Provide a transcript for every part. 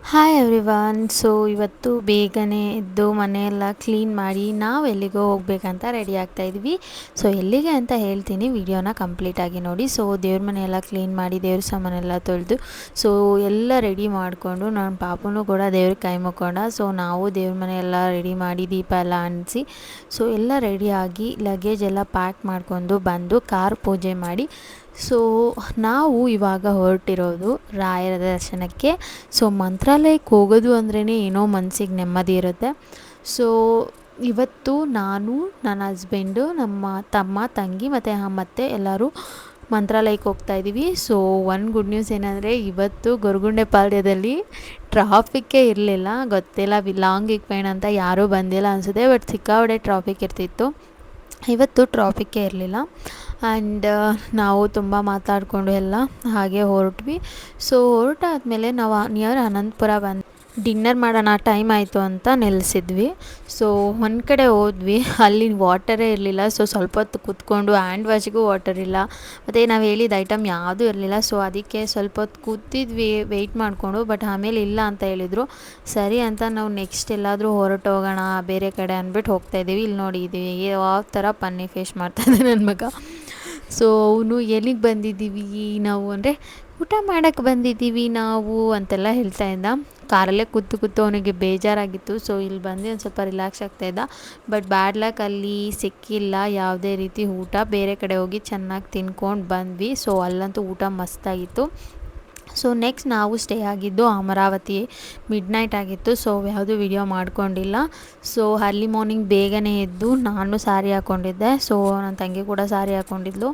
Hi everyone. So ಇವತ್ತು ಬೇಗನೆ ಎದ್ದು ಮನೆಯೆಲ್ಲ ಕ್ಲೀನ್ ಮಾಡಿ ನಾವು ಎಲ್ಲಿಗೋ ಹೋಗಬೇಕಂತ ರೆಡಿ ಆಗ್ತಾಯಿದ್ವಿ. ಸೊ ಎಲ್ಲಿಗೆ ಅಂತ ಹೇಳ್ತೀನಿ, ವಿಡಿಯೋನ ಕಂಪ್ಲೀಟಾಗಿ ನೋಡಿ. ಸೊ ದೇವ್ರ ಮನೆಯೆಲ್ಲ ಕ್ಲೀನ್ ಮಾಡಿ ದೇವ್ರ ಸಾಮಾನೆಲ್ಲ ತೊಳೆದು ಸೊ ಎಲ್ಲ ರೆಡಿ ಮಾಡಿಕೊಂಡು ನನ್ನ ಪಾಪನೂ ಕೂಡ ದೇವ್ರಿಗೆ ಕೈ ಮುಕ್ಕೊಂಡ. ಸೊ ನಾವು ದೇವ್ರ ಮನೆಯೆಲ್ಲ ರೆಡಿ ಮಾಡಿ ದೀಪ ಎಲ್ಲ ಅಂಟಿಸಿ ಸೊ ಎಲ್ಲ ರೆಡಿಯಾಗಿ ಲಗೇಜ್ ಎಲ್ಲ ಪ್ಯಾಕ್ ಮಾಡ್ಕೊಂಡು ಬಂದು ಕಾರ್ ಪೂಜೆ ಮಾಡಿ ಸೊ ನಾವು ಇವಾಗ ಹೊರಟಿರೋದು ರಾಯರ ದರ್ಶನಕ್ಕೆ. ಸೊ ಮಂತ್ರಾಲಯಕ್ಕೆ ಹೋಗೋದು ಅಂದ್ರೇ ಏನೋ ಮನಸ್ಸಿಗೆ ನೆಮ್ಮದಿ ಇರುತ್ತೆ. ಸೊ ಇವತ್ತು ನಾನು, ನನ್ನ ಹಸ್ಬೆಂಡು, ನಮ್ಮ ತಮ್ಮ, ತಂಗಿ ಮತ್ತು ಅತ್ತೆ ಎಲ್ಲರೂ ಮಂತ್ರಾಲಯಕ್ಕೆ ಹೋಗ್ತಾಯಿದ್ದೀವಿ. ಸೊ ಗುಡ್ ನ್ಯೂಸ್ ಏನಂದರೆ ಇವತ್ತು ಗೊರಗುಂಡೆ ಪಾಳ್ಯದಲ್ಲಿ ಟ್ರಾಫಿಕ್ಕೇ ಇರಲಿಲ್ಲ. ಗೊತ್ತಿಲ್ಲ, ಲಾಂಗ್ ವೀಕೆಂಡ್ ಅಂತ ಯಾರೂ ಬಂದಿಲ್ಲ ಅನಿಸುತ್ತೆ, ಬಟ್ ಸಿಕ್ಕಾಪಟ್ಟೆ ಟ್ರಾಫಿಕ್ ಇರ್ತಿತ್ತು. ಇವತ್ತು ಟ್ರಾಫಿಕ್ಕೇ ಇರಲಿಲ್ಲ. ಆ್ಯಂಡ್ ನಾವು ತುಂಬ ಮಾತಾಡಿಕೊಂಡು ಎಲ್ಲ ಹಾಗೆ ಹೊರಟ್ವಿ. ಸೊ ಹೊರಟಾದ್ಮೇಲೆ ನಾವು ನಿಯರ್ ಅನಂತಪುರ ಬಂದು ಡಿನ್ನರ್ ಮಾಡೋಣ ಟೈಮ್ ಆಯಿತು ಅಂತ ನಿಲ್ಲಿಸಿದ್ವಿ. ಸೊ ಒಂದು ಕಡೆ ಹೋದ್ವಿ, ಅಲ್ಲಿ ವಾಟರೇ ಇರಲಿಲ್ಲ. ಸೊ ಸ್ವಲ್ಪ ಹೊತ್ತು ಕೂತ್ಕೊಂಡು ಹ್ಯಾಂಡ್ ವಾಶ್ಗೂ ವಾಟರ್ ಇಲ್ಲ, ಮತ್ತು ನಾವು ಹೇಳಿದ ಐಟಮ್ ಯಾವುದೂ ಇರಲಿಲ್ಲ. ಸೊ ಅದಕ್ಕೆ ಸ್ವಲ್ಪ ಹೊತ್ತು ಕೂತಿದ್ವಿ ವೆಯ್ಟ್ ಮಾಡಿಕೊಂಡು, ಬಟ್ ಆಮೇಲೆ ಇಲ್ಲ ಅಂತ ಹೇಳಿದರು. ಸರಿ ಅಂತ ನಾವು ನೆಕ್ಸ್ಟ್ ಎಲ್ಲಾದರೂ ಹೊರಟೋಗೋಣ ಬೇರೆ ಕಡೆ ಅಂದ್ಬಿಟ್ಟು ಹೋಗ್ತಾಯಿದ್ದೀವಿ. ಇಲ್ಲಿ ನೋಡಿದ್ದೀವಿ ಯಾವ ಥರ ಪನ್ನಿ ಫೇಸ್ ಮಾಡ್ತಾಯಿದ್ದೆ ನನ್ನ ಮಗ. ಸೊ ಅವನು ಎಲ್ಲಿಗೆ ಬಂದಿದ್ದೀವಿ ನಾವು ಅಂದರೆ ಊಟ ಮಾಡೋಕ್ಕೆ ಬಂದಿದ್ದೀವಿ ನಾವು ಅಂತೆಲ್ಲ ಹೇಳ್ತಾ ಇದ್ದ. ಕಾರಲ್ಲೇ ಕೂತು ಅವನಿಗೆ ಬೇಜಾರಾಗಿತ್ತು. ಸೊ ಇಲ್ಲಿ ಬಂದು ಒಂದು ಸ್ವಲ್ಪ ರಿಲ್ಯಾಕ್ಸ್ ಆಗ್ತಾಯಿದ್ದ. ಬಟ್ ಬ್ಯಾಡ್ ಲಕ್, ಅಲ್ಲಿ ಸಿಕ್ಕಿಲ್ಲ ಯಾವುದೇ ರೀತಿ ಊಟ. ಬೇರೆ ಕಡೆ ಹೋಗಿ ಚೆನ್ನಾಗಿ ತಿನ್ಕೊಂಡು ಬಂದ್ವಿ. ಸೊ ಅಲ್ಲಂತೂ ಊಟ ಮಸ್ತಾಗಿತ್ತು. ಸೊ ನೆಕ್ಸ್ಟ್ ನಾವು ಸ್ಟೇ ಆಗಿದ್ದು ಅಮರಾವತಿ. ಮಿಡ್ ನೈಟ್ ಆಗಿತ್ತು. ಸೊ ಯಾವುದೂ ವಿಡಿಯೋ ಮಾಡ್ಕೊಂಡಿಲ್ಲ. ಸೊ ಅರ್ಲಿ ಮಾರ್ನಿಂಗ್ ಬೇಗನೆ ಎದ್ದು ನಾನು ಸಾರಿ ಹಾಕ್ಕೊಂಡಿದ್ದೆ. ಸೊ ನನ್ನ ತಂಗಿ ಕೂಡ ಸಾರಿ ಹಾಕ್ಕೊಂಡಿದ್ಲು.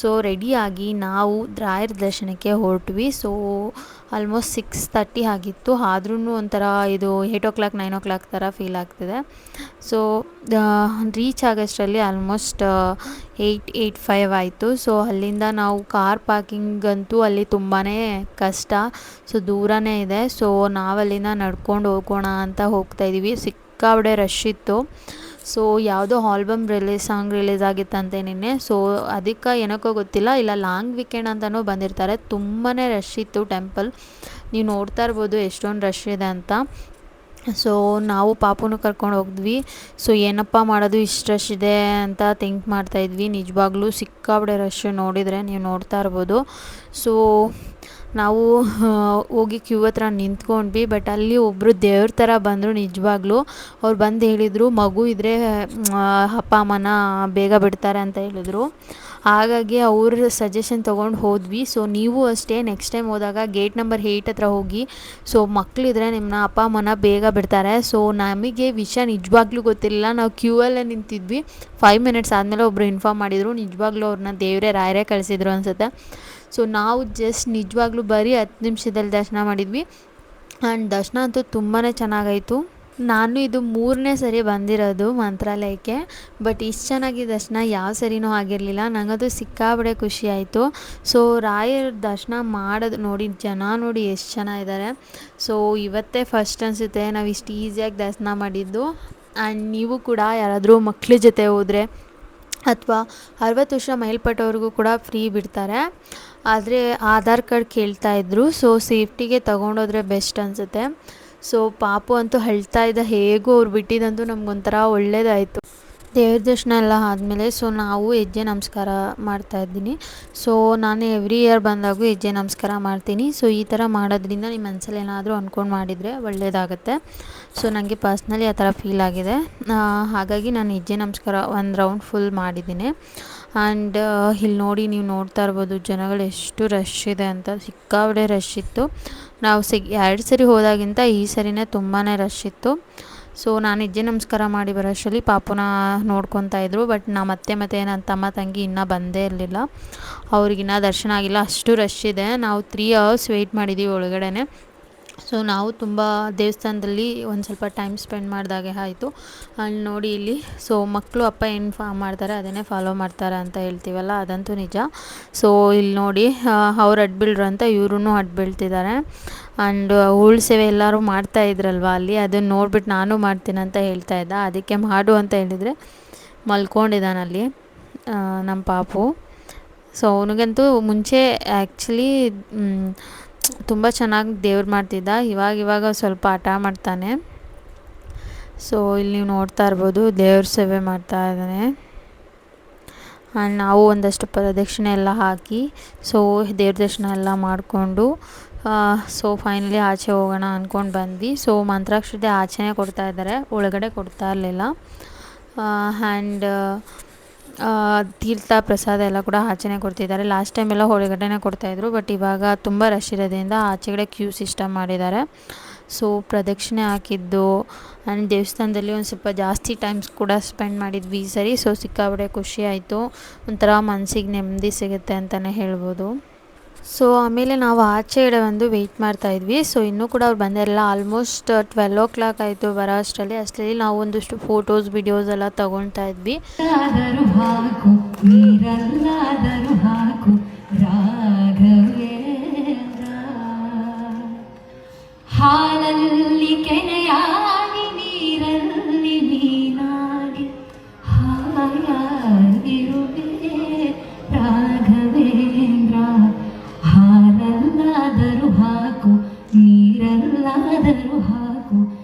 ಸೊ ರೆಡಿಯಾಗಿ ನಾವು ರಾಯರ ದರ್ಶನಕ್ಕೆ ಹೊರಟ್ವಿ. ಸೊ ಆಲ್ಮೋಸ್ಟ್ 6:30 ಆಗಿತ್ತು. ಆದ್ರೂ ಒಂಥರ ಇದು 8 9 ಥರ ಫೀಲ್ ಆಗ್ತಿದೆ. ಸೊ ರೀಚ್ ಆಗೋಷ್ಟರಲ್ಲಿ ಆಲ್ಮೋಸ್ಟ್ 8:05 ಆಯಿತು. ಸೊ ಅಲ್ಲಿಂದ ನಾವು ಕಾರ್ ಪಾರ್ಕಿಂಗಂತೂ ಅಲ್ಲಿ ತುಂಬಾ ಕಷ್ಟ. ಸೊ ದೂರನೇ ಇದೆ. ಸೊ ನಾವಲ್ಲಿಂದ ನಡ್ಕೊಂಡು ಹೋಗೋಣ ಅಂತ ಹೋಗ್ತಾಯಿದ್ದೀವಿ. ಸಿಕ್ಕಾಪಟ್ಟೆ ರಶ್ ಇತ್ತು. ಸೊ ಯಾವುದೋ ಆಲ್ಬಮ್ ಸಾಂಗ್ ರಿಲೀಸ್ ಆಗಿತ್ತಂತೆ ನಿನ್ನೆ. ಸೊ ಅದಕ್ಕೆ ಏನಕ್ಕೋ ಗೊತ್ತಿಲ್ಲ, ಇಲ್ಲ ಲಾಂಗ್ ವೀಕೆಂಡ್ ಅಂತಲೂ ಬಂದಿರ್ತಾರೆ. ತುಂಬಾ ರಶ್ ಇತ್ತು ಟೆಂಪಲ್. ನೀವು ನೋಡ್ತಾ ಇರ್ಬೋದು ಎಷ್ಟೊಂದು ರಶ್ ಇದೆ ಅಂತ. ಸೊ ನಾವು ಪಾಪುನು ಕರ್ಕೊಂಡು ಹೋಗಿದ್ವಿ. ಸೊ ಏನಪ್ಪ ಮಾಡೋದು, ಇಷ್ಟು ರಶ್ ಇದೆ ಅಂತ ಥಿಂಕ್ ಮಾಡ್ತಾಯಿದ್ವಿ. ನಿಜವಾಗ್ಲೂ ಸಿಕ್ಕಾಪಟ್ಟೆ ರಶ್ ನೋಡಿದರೆ ನೀವು ನೋಡ್ತಾ ಇರ್ಬೋದು. ಸೊ ನಾವು ಹೋಗಿ ಕ್ಯೂ ಹತ್ರ ನಿಂತ್ಕೊಂಡ್ವಿ. ಬಟ್ ಅಲ್ಲಿ ಒಬ್ಬರು ದೇವ್ರ ಥರ ಬಂದರು ನಿಜವಾಗ್ಲೂ. ಅವ್ರು ಬಂದು ಹೇಳಿದರು, ಮಗು ಇದ್ದರೆ ಅಪ್ಪ ಅಮ್ಮನ ಬೇಗ ಬಿಡ್ತಾರೆ ಅಂತ ಹೇಳಿದರು. ಹಾಗಾಗಿ ಅವ್ರ ಸಜೆಷನ್ ತೊಗೊಂಡು ಹೋದ್ವಿ. ಸೊ ನೀವು ಅಷ್ಟೇ ನೆಕ್ಸ್ಟ್ ಟೈಮ್ ಹೋದಾಗ ಗೇಟ್ ನಂಬರ್ 8 ಹತ್ರ ಹೋಗಿ. ಸೊ ಮಕ್ಕಳಿದ್ರೆ ನಿಮ್ಮನ್ನ ಅಪ್ಪ ಅಮ್ಮನ ಬೇಗ ಬಿಡ್ತಾರೆ. ಸೊ ನಮಗೆ ವಿಷಯ ನಿಜವಾಗ್ಲೂ ಗೊತ್ತಿರಲಿಲ್ಲ. ನಾವು ಕ್ಯೂ ಅಲ್ಲೇ ನಿಂತಿದ್ವಿ. 5 ಮಿನಿಟ್ಸ್ ಆದಮೇಲೆ ಒಬ್ಬರು ಇನ್ಫಾರ್ಮ್ ಮಾಡಿದರು. ನಿಜವಾಗ್ಲೂ ಅವ್ರನ್ನ ದೇವರೇ ರಾಯರೇ ಕಳಿಸಿದ್ರು ಅನಿಸುತ್ತೆ. ಸೊ ನಾವು ಜಸ್ಟ್ ನಿಜವಾಗ್ಲೂ ಬರೀ 10 ನಿಮಿಷದಲ್ಲಿ ದರ್ಶನ ಮಾಡಿದ್ವಿ. ಆ್ಯಂಡ್ ದರ್ಶನ ಅಂತೂ ತುಂಬಾ ಚೆನ್ನಾಗಾಯಿತು. ನಾನು ಇದು 3ನೇ ಸರಿ ಬಂದಿರೋದು ಮಂತ್ರಾಲಯಕ್ಕೆ. ಬಟ್ ಇಷ್ಟು ಚೆನ್ನಾಗಿ ದರ್ಶನ ಯಾವ ಸರಿನೂ ಆಗಿರಲಿಲ್ಲ. ನನಗದು ಸಿಕ್ಕಾಪಟ್ಟೆ ಖುಷಿ ಆಯಿತು. ಸೊ ರಾಯರ ದರ್ಶನ ಮಾಡೋದು ನೋಡಿ, ಜನ ನೋಡಿ ಎಷ್ಟು ಜನ ಇದ್ದಾರೆ. ಸೊ ಇವತ್ತೇ ಫಸ್ಟ್ ಅನಿಸುತ್ತೆ ನಾವು ಇಷ್ಟು ಈಸಿಯಾಗಿ ದರ್ಶನ ಮಾಡಿದ್ದು. ಆ್ಯಂಡ್ ನೀವು ಕೂಡ ಯಾರಾದರೂ ಮಕ್ಳ ಜೊತೆ ಹೋದರೆ ಅಥವಾ 60 ವರ್ಷ ಮೇಲ್ಪಟ್ಟವ್ರಿಗೂ ಕೂಡ ಫ್ರೀ ಬಿಡ್ತಾರೆ. ಆದರೆ ಆಧಾರ್ ಕಾರ್ಡ್ ಕೇಳ್ತಾಯಿದ್ರು. ಸೊ ಸೇಫ್ಟಿಗೆ ತೊಗೊಂಡೋದ್ರೆ ಬೆಸ್ಟ್ ಅನಿಸುತ್ತೆ. ಸೊ ಪಾಪು ಅಂತೂ ಹೇಳ್ತಾ ಇದ್ದ, ಹೇಗೂ ಅವ್ರು ಬಿಟ್ಟಿದ್ದಂತೂ ನಮಗೊಂಥರ ಒಳ್ಳೇದಾಯಿತು. ದೇವ್ರ ದರ್ಶನ ಎಲ್ಲ ಆದಮೇಲೆ ಸೊ ನಾವು ಹೆಜ್ಜೆ ನಮಸ್ಕಾರ ಮಾಡ್ತಾಯಿದ್ದೀನಿ. ಸೊ ನಾನು ಎವ್ರಿ ಇಯರ್ ಬಂದಾಗೂ ಹೆಜ್ಜೆ ನಮಸ್ಕಾರ ಮಾಡ್ತೀನಿ. ಸೊ ಈ ಥರ ಮಾಡೋದ್ರಿಂದ ನಿಮ್ಮ ಮನಸ್ಸಲ್ಲಿ ಏನಾದರೂ ಅಂದ್ಕೊಂಡು ಮಾಡಿದರೆ ಒಳ್ಳೆಯದಾಗುತ್ತೆ. ಸೊ ನನಗೆ ಪರ್ಸ್ನಲಿ ಆ ಥರ ಫೀಲ್ ಆಗಿದೆ. ಹಾಗಾಗಿ ನಾನು ಹೆಜ್ಜೆ ನಮಸ್ಕಾರ ಒಂದು ರೌಂಡ್ ಫುಲ್ ಮಾಡಿದ್ದೀನಿ. ಆ್ಯಂಡ್ ಇಲ್ಲಿ ನೋಡಿ, ನೀವು ನೋಡ್ತಾ ಇರ್ಬೋದು ಜನಗಳು ಎಷ್ಟು ರಶ್ ಇದೆ ಅಂತ. ಸಿಕ್ಕಾಪಟ್ಟೆ ರಶ್ ಇತ್ತು. ನಾವು 2 ಸರಿ ಹೋದಾಗಿಂತ ಈ ಸರಿನೇ ತುಂಬಾ ರಶ್ ಇತ್ತು. ಸೊ ನಾನು ಹೆಜ್ಜೆ ನಮಸ್ಕಾರ ಮಾಡಿ ಬರೋಷ್ಟರಲ್ಲಿ ಪಾಪುನ ನೋಡ್ಕೊತಾ ಇದ್ರು. ಬಟ್ ನಮ್ಮ ಅತ್ತೆ ಮತ್ತು ನನ್ನ ತಮ್ಮ ತಂಗಿ ಇನ್ನೂ ಬಂದೇ ಇರಲಿಲ್ಲ. ಅವ್ರಿಗಿನ್ನೂ ದರ್ಶನ ಆಗಿಲ್ಲ, ಅಷ್ಟು ರಶ್ ಇದೆ. ನಾವು 3 ಅವರ್ಸ್ ವೆಯ್ಟ್ ಮಾಡಿದ್ದೀವಿ ಒಳಗಡೆ. ಸೊ ನಾವು ತುಂಬ ದೇವಸ್ಥಾನದಲ್ಲಿ ಒಂದು ಸ್ವಲ್ಪ ಟೈಮ್ ಸ್ಪೆಂಡ್ ಮಾಡಿದಾಗೆ ಆಯಿತು. ಅಲ್ಲಿ ನೋಡಿ ಇಲ್ಲಿ ಸೊ ಮಕ್ಕಳು ಅಪ್ಪ ಏನು ಮಾಡ್ತಾರೆ ಅದನ್ನೇ ಫಾಲೋ ಮಾಡ್ತಾರೆ ಅಂತ ಹೇಳ್ತೀವಲ್ಲ, ಅದಂತೂ ನಿಜ. ಸೊ ಇಲ್ಲಿ ನೋಡಿ ಅವ್ರು ಅಡ್ಡ ಬೀಳ್ರು ಅಂತ ಇವ್ರೂ ಅಡ್ಡ ಬೀಳ್ತಿದ್ದಾರೆ. ಆ್ಯಂಡ್ ಉಳ್ ಸೇವೆ ಎಲ್ಲರೂ ಮಾಡ್ತಾಯಿದ್ರಲ್ವ ಅಲ್ಲಿ, ಅದನ್ನು ನೋಡ್ಬಿಟ್ಟು ನಾನು ಮಾಡ್ತೀನಿ ಅಂತ ಹೇಳ್ತಾ ಇದ್ದ. ಅದಕ್ಕೆ ಮಾಡು ಅಂತ ಹೇಳಿದರೆ ಮಲ್ಕೊಂಡಿದ್ದಾನಲ್ಲಿ ನಮ್ಮ ಪಾಪು. ಸೊ ಅವನಿಗಂತೂ ಮುಂಚೆ ಆ್ಯಕ್ಚುಲಿ ತುಂಬ ಚೆನ್ನಾಗಿ ದೇವ್ರು ಮಾಡ್ತಿದ್ದ. ಇವಾಗ ಸ್ವಲ್ಪ ಹಠ ಮಾಡ್ತಾನೆ. ಸೊ ಇಲ್ಲಿ ನೀವು ನೋಡ್ತಾ ಇರ್ಬೋದು ದೇವ್ರ ಸೇವೆ ಮಾಡ್ತಾ ಇದ್ದಾನೆ. ಆ್ಯಂಡ್ ನಾವು ಒಂದಷ್ಟು ಪ್ರದಕ್ಷಿಣೆ ಎಲ್ಲ ಹಾಕಿ ಸೊ ದೇವ್ರ ದರ್ಶನ ಎಲ್ಲ ಮಾಡಿಕೊಂಡು ಸೊ ಫೈನಲಿ ಆಚೆ ಹೋಗೋಣ ಅಂದ್ಕೊಂಡು ಬಂದ್ವಿ. ಸೊ ಮಂತ್ರಾಕ್ಷತೆ ಆಚೆನೇ ಕೊಡ್ತಾ ಇದ್ದಾರೆ, ಒಳಗಡೆ ಕೊಡ್ತಾ ಇರಲಿಲ್ಲ. ಆ್ಯಂಡ್ ತೀರ್ಥ ಪ್ರಸಾದ ಎಲ್ಲ ಕೂಡ ಆಚೆನೇ ಕೊಡ್ತಿದ್ದಾರೆ. ಲಾಸ್ಟ್ ಟೈಮ್ ಎಲ್ಲ ಹೊರಗಡೆನೇ ಕೊಡ್ತಾಯಿದ್ರು, ಬಟ್ ಇವಾಗ ತುಂಬ ರಶ್ ಇರೋದ್ರಿಂದ ಆಚೆಗಡೆ ಕ್ಯೂ ಸಿಸ್ಟಮ್ ಮಾಡಿದ್ದಾರೆ. ಸೊ ಪ್ರದಕ್ಷಿಣೆ ಹಾಕಿದ್ದು ಆ್ಯಂಡ್ ದೇವಸ್ಥಾನದಲ್ಲಿ ಒಂದು ಸ್ವಲ್ಪ ಜಾಸ್ತಿ ಟೈಮ್ಸ್ ಕೂಡ ಸ್ಪೆಂಡ್ ಮಾಡಿದ್ವಿ ಈ ಸರಿ. ಸೊ ಸಿಕ್ಕಾಪಟ್ಟೆ ಖುಷಿ ಆಯಿತು, ಒಂಥರ ಮನಸ್ಸಿಗೆ ನೆಮ್ಮದಿ ಸಿಗುತ್ತೆ ಅಂತಲೇ ಹೇಳ್ಬೋದು. ಸೊ ಆಮೇಲೆ ನಾವು ಆಚೆಗಡೆ ಒಂದು ವೆಯ್ಟ್ ಮಾಡ್ತಾಯಿದ್ವಿ. ಸೊ ಇನ್ನೂ ಕೂಡ ಅವ್ರು ಬಂದಿರಲಿಲ್ಲ. ಆಲ್ಮೋಸ್ಟ್ 12 o'clock ಆಯಿತು ಬರೋ ಅಷ್ಟರಲ್ಲಿ ನಾವು ಒಂದಷ್ಟು ಫೋಟೋಸ್ ವಿಡಿಯೋಸ್ ಎಲ್ಲ ತೊಗೊಳ್ತಾ ಇದ್ವಿ. ಹಾಲಲ್ಲಿ ಕೆನೆಯಾಗಿ ನೀರಲ್ಲಿ ನೀನಾಗಿ ಹಾಯಾಗಿರುವೆ ರಾಘವೇಂದ್ರ. ಹಾಲಲ್ಲಾದರೂ ಹಾಕು ನೀರಲ್ಲಾದರೂ ಹಾಕು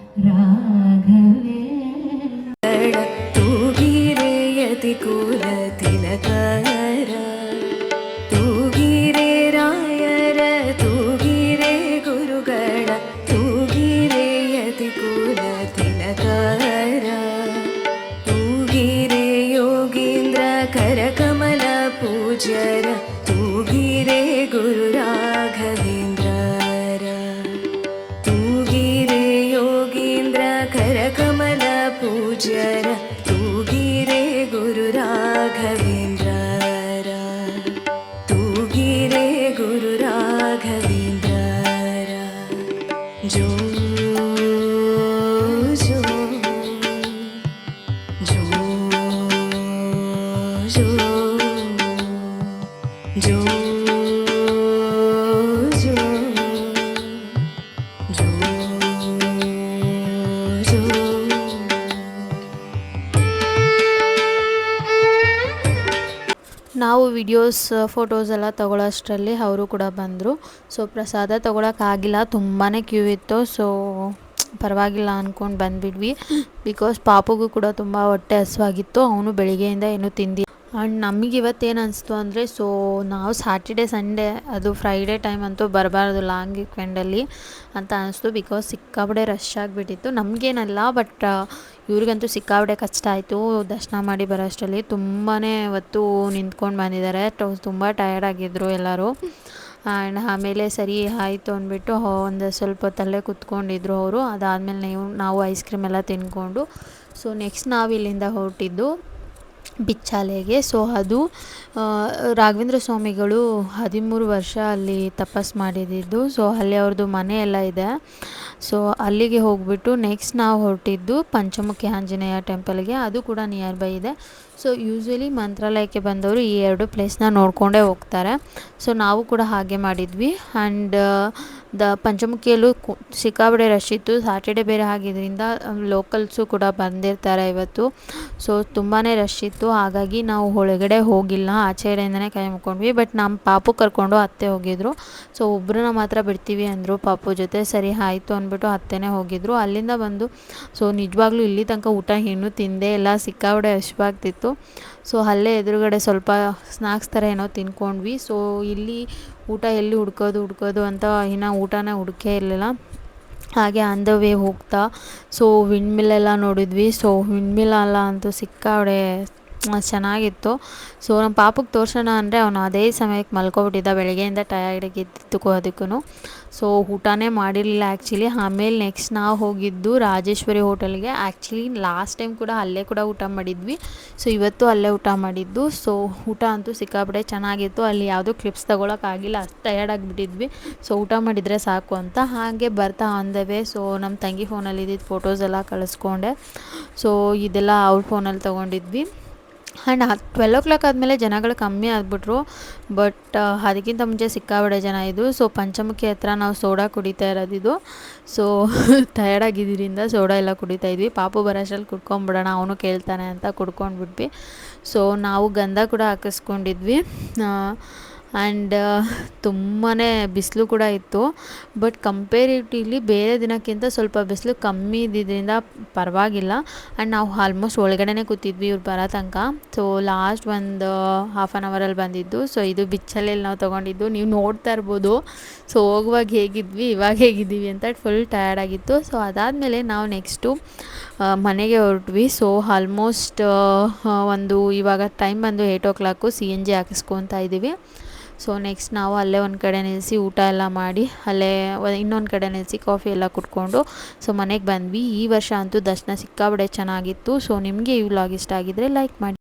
ರಾಘವೇಂದ್ರ. ತೂಗಿರೆಯತಿ ಕುಲ ತಿಲಕರ ತೂಗಿರೆ ರಾಯರ ತೂಗಿರೆ ಗುರುಗಳ ತೂಗಿರೆಯತಿ ಕುಲ ತಿಲಕರ ತೂಗಿರೆ ಯೋಗೀಂದ್ರ ಕರಕಮಲ ಪೂಜ್ಯರ ತೂಗಿರೆ ಗುರು ರಾಘವೇಂದ್ರರ ತೂಗಿರೆ ಯೋಗೀಂದ್ರ ಕರಕಮಲ ಪೂಜ್ಯರ ತೂಗಿರೆ ಗುರು ರಾಘವೇಂದ್ರರ ತೂಗಿರೆ ಗುರು ರಾಘವೇಂದ್ರರ. ಜೋ ಜೋ ಜೋ ಜೋ ಜೋ ಜೋ ಜೋ ಜೋ. ನಾವು ವಿಡಿಯೋಸ್ ಫೋಟೋಸ್ ಎಲ್ಲ ತೊಗೊಳ್ಳೋಷ್ಟರಲ್ಲಿ ಅವರು ಕೂಡ ಬಂದರು. ಸೊ ಪ್ರಸಾದ ತೊಗೊಳಕ್ಕಾಗಿಲ್ಲ, ತುಂಬಾ ಕ್ಯೂ ಇತ್ತು. ಸೊ ಪರವಾಗಿಲ್ಲ ಅಂದ್ಕೊಂಡು ಬಂದುಬಿಟ್ವಿ. ಬಿಕಾಸ್ ಪಾಪುಗೂ ಕೂಡ ತುಂಬ ಹೊಟ್ಟೆ ಹಸಿವಾಗಿತ್ತು, ಅವನು ಬೆಳಿಗ್ಗೆಯಿಂದ ಏನೂ ತಿಂದಿ. ಆ್ಯಂಡ್ ನಮಗೆ ಇವತ್ತೇನು ಅನಿಸ್ತು ಅಂದರೆ, ಸೊ ನಾವು ಸ್ಯಾಟರ್ಡೆ ಸಂಡೇ ಅದು ಫ್ರೈಡೇ ಟೈಮ್ ಅಂತೂ ಬರಬಾರ್ದು ಲಾಂಗ್ ವೀಕೆಂಡಲ್ಲಿ ಅಂತ ಅನಿಸ್ತು. ಬಿಕಾಸ್ ಸಿಕ್ಕಾಪಟ್ಟೆ ರಶ್ ಆಗಿಬಿಟ್ಟಿತ್ತು. ನಮಗೇನಲ್ಲ, ಬಟ್ ಇವ್ರಿಗಂತೂ ಸಿಕ್ಕಾಪಟ್ಟೆ ಕಷ್ಟ ಆಯಿತು ದರ್ಶನ ಮಾಡಿ ಬರೋ ಅಷ್ಟರಲ್ಲಿ. ತುಂಬಾ ಹೊತ್ತು ನಿಂತ್ಕೊಂಡು ಬಂದಿದ್ದಾರೆ, ತುಂಬ ಟಯರ್ಡ್ ಆಗಿದ್ದರು ಎಲ್ಲರೂ. ಆ್ಯಂಡ್ ಆಮೇಲೆ ಸರಿ ಆಯಿತು ಅಂದ್ಬಿಟ್ಟು ಒಂದು ಸ್ವಲ್ಪ ಹೊತ್ತಲ್ಲೇ ಕೂತ್ಕೊಂಡಿದ್ರು ಅವರು. ಅದಾದಮೇಲೆ ನಾವು ಐಸ್ ಕ್ರೀಮ್ ಎಲ್ಲ ತಿಂದ್ಕೊಂಡು ಸೊ ನೆಕ್ಸ್ಟ್ ನಾವು ಇಲ್ಲಿಂದ ಹೊರಟಿದ್ದು ಬಿಚ್ಚಾಲೆಗೆ. ಸೊ ಅದು ರಾಘವೇಂದ್ರ ಸ್ವಾಮಿಗಳು 13 ವರ್ಷ ಅಲ್ಲಿ ತಪಸ್ಸು ಮಾಡಿದ್ದು. ಸೊ ಅಲ್ಲಿ ಅವ್ರದ್ದು ಮನೆ ಎಲ್ಲ ಇದೆ. ಸೊ ಅಲ್ಲಿಗೆ ಹೋಗ್ಬಿಟ್ಟು ನೆಕ್ಸ್ಟ್ ನಾವು ಹೊರಟಿದ್ದು ಪಂಚಮುಖಿ ಆಂಜನೇಯ ಟೆಂಪಲ್ಗೆ, ಅದು ಕೂಡ ನಿಯರ್ ಬೈ ಇದೆ. ಸೊ ಯೂಶ್ವಲಿ ಮಂತ್ರಾಲಯಕ್ಕೆ ಬಂದವರು ಈ 2 ಪ್ಲೇಸ್ನ ನೋಡಿಕೊಂಡೇ ಹೋಗ್ತಾರೆ. ಸೊ ನಾವು ಕೂಡ ಹಾಗೆ ಮಾಡಿದ್ವಿ. ಆ್ಯಂಡ್ ಪಂಚಮುಖಿಯಲ್ಲೂ ಸಿಕ್ಕಾಪಟ್ಟೆ ರಶ್ ಇತ್ತು, ಸ್ಯಾಟರ್ಡೆ ಬೇರೆ ಆಗಿದ್ದರಿಂದ ಲೋಕಲ್ಸು ಕೂಡ ಬಂದಿರ್ತಾರೆ ಇವತ್ತು. ಸೊ ತುಂಬಾ ರಶ್ ಇತ್ತು, ಹಾಗಾಗಿ ನಾವು ಒಳಗಡೆ ಹೋಗಿಲ್ಲ, ಆಚೆಡೆಯಿಂದನೇ ಕೈ ಮುಕ್ಕೊಂಡ್ವಿ. ಬಟ್ ನಮ್ಮ ಪಾಪು ಕರ್ಕೊಂಡು ಅತ್ತೆ ಹೋಗಿದ್ರು. ಸೊ ಒಬ್ಬರನ್ನ ಮಾತ್ರ ಬಿಡ್ತೀವಿ ಅಂದರು ಪಾಪು ಜೊತೆ. ಸರಿ ಆಯಿತು ಅಂದ್ಬಿಟ್ಟು ಅತ್ತೆನೇ ಹೋಗಿದ್ರು. ಅಲ್ಲಿಂದ ಬಂದು ಸೊ ನಿಜವಾಗ್ಲೂ ಇಲ್ಲಿ ತನಕ ಊಟ ಇನ್ನೂ ತಿಂದೇ ಇಲ್ಲ, ಸಿಕ್ಕಾಪಟ್ಟೆ ಹಸಿವಾಗ್ತಿತ್ತು. ಸೊ ಅಲ್ಲೇ ಎದುರುಗಡೆ ಸ್ವಲ್ಪ ಸ್ನ್ಯಾಕ್ಸ್ ಥರ ಏನೋ ತಿನ್ಕೊಂಡ್ವಿ. ಸೊ ಇಲ್ಲಿ ಊಟ ಎಲ್ಲಿ ಹುಡ್ಕೋದು ಅಂತ ಇನ್ನೂ ಊಟನೇ ಹುಡುಕೇ ಇರಲಿಲ್ಲ. ಹಾಗೆ ಆನ್ ದ ವೇ ಹೋಗ್ತಾ ಸೊ ವಿಂಡ್ಮಿಲ್ ನೋಡಿದ್ವಿ. ಸೊ ವಿಂಡ್ಮಿಲ್ ಅಲ್ಲ ಅಂತೂ ಸಿಕ್ಕಾಪಟ್ಟೆ ಚೆನ್ನಾಗಿತ್ತು. ಸೊ ನಮ್ಮ ಪಾಪಕ್ಕೆ ತೋರ್ಸೋಣ ಅಂದರೆ ಅವನು ಅದೇ ಸಮಯಕ್ಕೆ ಮಲ್ಕೊಬಿಟ್ಟಿದ್ದ, ಬೆಳಗ್ಗೆಯಿಂದ ಟಯರ್ಡಿಗಿದ್ದಕ್ಕೂ ಅದಕ್ಕೂ. ಸೊ ಊಟನೇ ಮಾಡಿರಲಿಲ್ಲ ಆ್ಯಕ್ಚುಲಿ. ಆಮೇಲೆ ನೆಕ್ಸ್ಟ್ ನಾವು ಹೋಗಿದ್ದು ರಾಜೇಶ್ವರಿ ಹೋಟೆಲ್ಗೆ. ಆ್ಯಕ್ಚುಲಿ ಲಾಸ್ಟ್ ಟೈಮ್ ಕೂಡ ಅಲ್ಲೇ ಕೂಡ ಊಟ ಮಾಡಿದ್ವಿ. ಸೊ ಇವತ್ತು ಅಲ್ಲೇ ಊಟ ಮಾಡಿದ್ದು. ಸೊ ಊಟ ಅಂತೂ ಸಿಕ್ಕಾಪಟ್ಟೆ ಚೆನ್ನಾಗಿತ್ತು. ಅಲ್ಲಿ ಯಾವುದೂ ಕ್ಲಿಪ್ಸ್ ತೊಗೊಳಕ್ಕಾಗಿಲ್ಲ, ಅಷ್ಟು ಟಯರ್ಡ್ ಆಗಿಬಿಟ್ಟಿದ್ವಿ. ಸೊ ಊಟ ಮಾಡಿದರೆ ಸಾಕು ಅಂತ ಹಾಗೆ ಬರ್ತಾ ಆನ್ ದ ವೇ ಸೊ ನಮ್ಮ ತಂಗಿ ಫೋನಲ್ಲಿ ಇದ್ದಿದ್ದು ಫೋಟೋಸ್ ಎಲ್ಲ ಕಳಿಸ್ಕೊಂಡೆ. ಸೊ ಇದೆಲ್ಲ ಅವ್ರ ಫೋನಲ್ಲಿ ತೊಗೊಂಡಿದ್ವಿ. ಆ್ಯಂಡ್ 12 o'clock ಆದಮೇಲೆ ಜನಗಳು ಕಮ್ಮಿ ಆಗಿಬಿಟ್ರು. ಬಟ್ ಅದಕ್ಕಿಂತ ಮುಂಚೆ ಸಿಕ್ಕಾಪಟ್ಟೆ ಜನ ಇದ್ದರು. ಸೊ ಪಂಚಮುಖಿ ಹತ್ರ ನಾವು ಸೋಡಾ ಕುಡಿತಾ ಇರೋದಿದ್ದು. ಸೊ ಟಯರ್ಡ್ ಆಗಿದ್ದರಿಂದ ಸೋಡಾ ಎಲ್ಲ ಕುಡಿತಾಯಿದ್ವಿ. ಪಾಪು ಬರೋಷ್ಟ್ರಲ್ಲಿ ಕುಡ್ಕೊಂಬಿಡೋಣ, ಅವನು ಕೇಳ್ತಾನೆ ಅಂತ ಕುಡ್ಕೊಂಡ್ಬಿಟ್ವಿ. ಸೊ ನಾವು ಗಂಧ ಕೂಡ ಹಾಕಿಸ್ಕೊಂಡಿದ್ವಿ. ಆ್ಯಂಡ್ ತುಂಬಾ ಬಿಸಿಲು ಕೂಡ ಇತ್ತು. ಬಟ್ ಕಂಪೇರಿಟಿವ್ಲಿ ಬೇರೆ ದಿನಕ್ಕಿಂತ ಸ್ವಲ್ಪ ಬಿಸಿಲು ಕಮ್ಮಿ ಇದ್ದಿದ್ದರಿಂದ ಪರವಾಗಿಲ್ಲ. ಆ್ಯಂಡ್ ನಾವು ಆಲ್ಮೋಸ್ಟ್ ಒಳಗಡೆನೇ ಕೂತಿದ್ವಿ ಇವ್ರು ಬರೋ ತನಕ. ಸೊ ಲಾಸ್ಟ್ ಒಂದು ಹಾಫ್ ಆನ್ ಅವರಲ್ಲಿ ಬಂದಿದ್ದು. ಸೊ ಇದು ಬಿಚ್ಚಲಲ್ಲಿ ನಾವು ತೊಗೊಂಡಿದ್ದು, ನೀವು ನೋಡ್ತಾ ಇರ್ಬೋದು. ಸೊ ಹೋಗುವಾಗ ಹೇಗಿದ್ವಿ ಇವಾಗ ಹೇಗಿದ್ದೀವಿ ಅಂತ ಫುಲ್ ಟಯರ್ಡ್ ಆಗಿತ್ತು. ಸೊ ಅದಾದಮೇಲೆ ನಾವು ನೆಕ್ಸ್ಟು ಮನೆಗೆ ಹೊರಟ್ವಿ. ಸೊ ಆಲ್ಮೋಸ್ಟ್ ಒಂದು ಇವಾಗ ಟೈಮ್ ಬಂದು 8 o'clock, CNG ಹಾಕಿಸ್ಕೊತಾ ಇದ್ದೀವಿ. ಸೊ ನೆಕ್ಸ್ಟ್ ನಾವು ಅಲ್ಲೇ ಒಂದು ಕಡೆ ನಿಲ್ಲಿಸಿ ಊಟ ಎಲ್ಲ ಮಾಡಿ ಅಲ್ಲೇ ಇನ್ನೊಂದು ಕಡೆ ನಿಲ್ಲಿಸಿ ಕಾಫಿ ಎಲ್ಲ ಕುಡ್ಕೊಂಡು ಸೊ ಮನೆಗೆ ಬಂದ್ವಿ. ಈ ವರ್ಷ ಅಂತೂ ದರ್ಶನ ಸಿಕ್ಕಾಬಡೆ ಚೆನ್ನಾಗಿತ್ತು. ಸೊ ನಿಮಗೆ ಈ ವ್ಲಾಗ್ ಇಷ್ಟ ಆಗಿದ್ದರೆ ಲೈಕ್ ಮಾಡಿ.